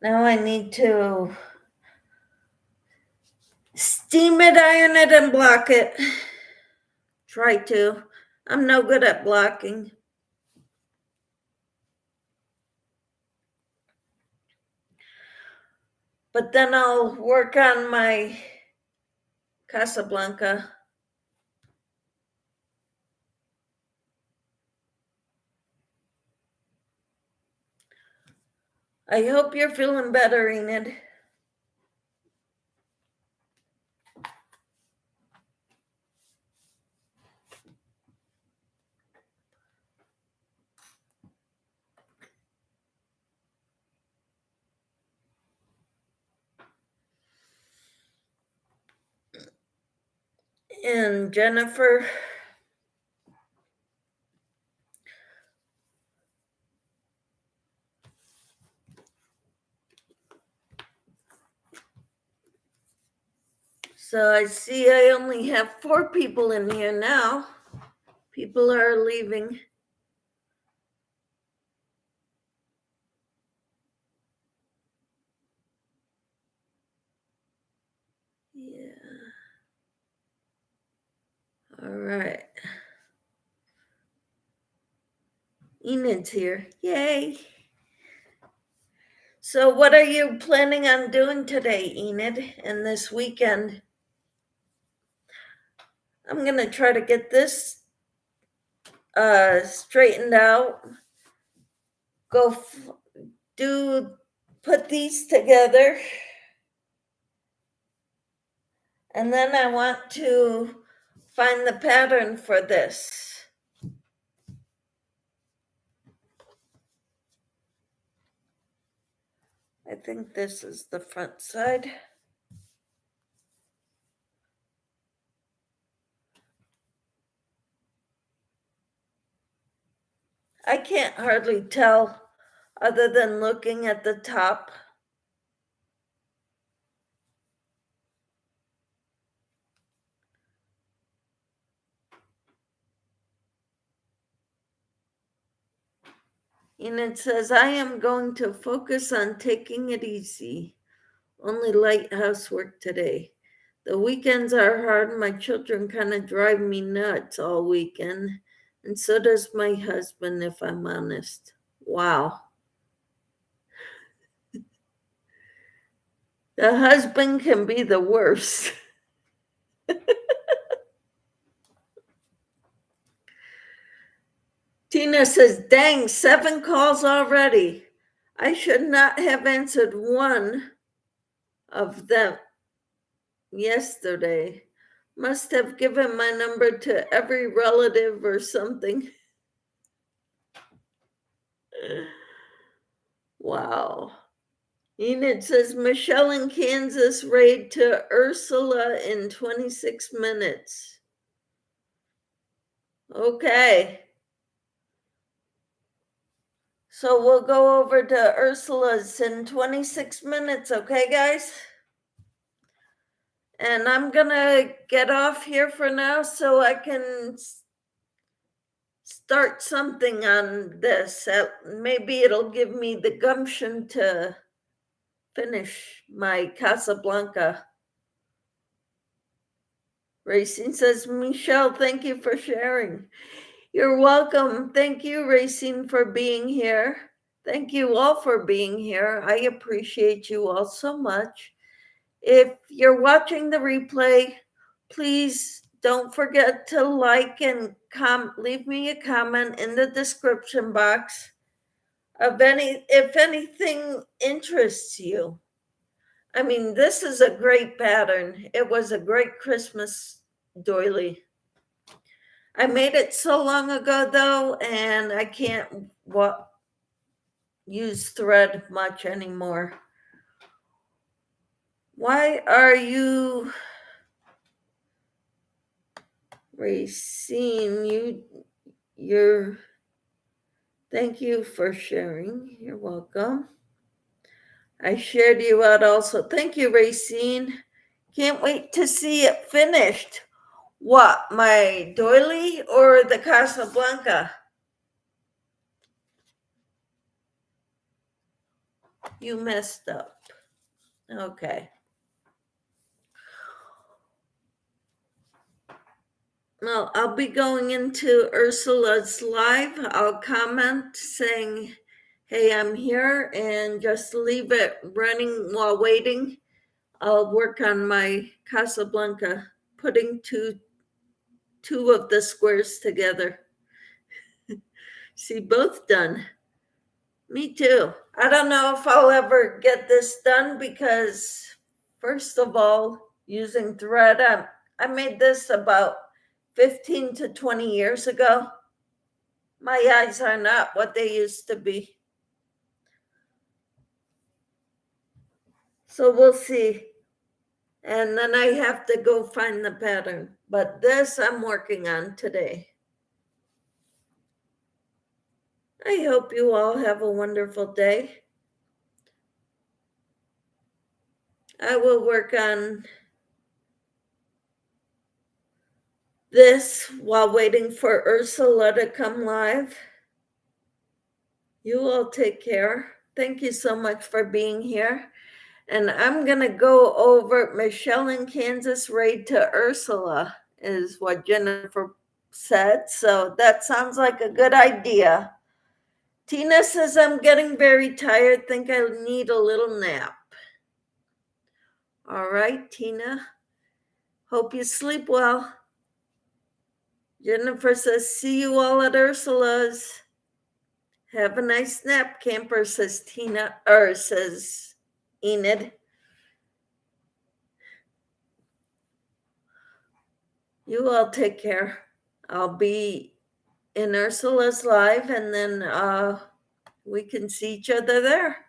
Now I need to steam it, iron it, and block it. Try to. I'm no good at blocking. But then I'll work on my Casablanca. I hope you're feeling better, Enid. And Jennifer, So I see I only have 4 people in here now. People are leaving. Yeah. All right. Enid's here. Yay. So what are you planning on doing today, Enid, and this weekend? I'm going to try to get this straightened out. Put these together. And then I want to find the pattern for this. I think this is the front side. I can't hardly tell other than looking at the top. And it says, I am going to focus on taking it easy. Only light housework today. The weekends are hard. My children kind of drive me nuts all weekend. And so does my husband, if I'm honest. Wow. The husband can be the worst. Tina says, dang, 7 calls already. I should not have answered one of them yesterday. Must have given my number to every relative or something. Wow. Enid says, Michelle in Kansas raid to Ursula in 26 minutes. Okay. So we'll go over to Ursula's in 26 minutes, okay, guys? And I'm going to get off here for now so I can start something on this. Maybe it'll give me the gumption to finish my Casablanca. Racine says, Michelle, thank you for sharing. You're welcome. Thank you, Racine, for being here. Thank you all for being here. I appreciate you all so much. If you're watching the replay, please don't forget to like and leave me a comment in the description box if anything interests you. I mean, this is a great pattern. It was a great Christmas doily. I made it so long ago, though, and I can't use thread much anymore. Why are you, Racine? Thank you for sharing. You're welcome. I shared you out also. Thank you, Racine. Can't wait to see it finished. What, my doily or the Casablanca? You messed up. Okay. Well, I'll be going into Ursula's live. I'll comment saying, hey, I'm here, and just leave it running while waiting. I'll work on my Casablanca, putting two of the squares together. See, both done. Me too. I don't know if I'll ever get this done because, first of all, using thread, I made this about 15 to 20 years ago. My eyes are not what they used to be. So we'll see. And then I have to go find the pattern. But this I'm working on today. I hope you all have a wonderful day. I will work on this while waiting for Ursula to come live. You all take care. Thank you so much for being here. And I'm going to go over Michelle in Kansas, raid to Ursula, is what Jennifer said. So that sounds like a good idea. Tina says, I'm getting very tired. Think I need a little nap. All right, Tina. Hope you sleep well. Jennifer says, see you all at Ursula's. Have a nice nap, camper, says Tina, or says Enid. You all take care. I'll be in Ursula's live, and then we can see each other there.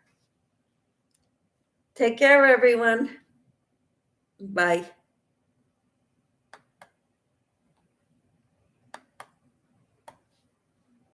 Take care, everyone. Bye.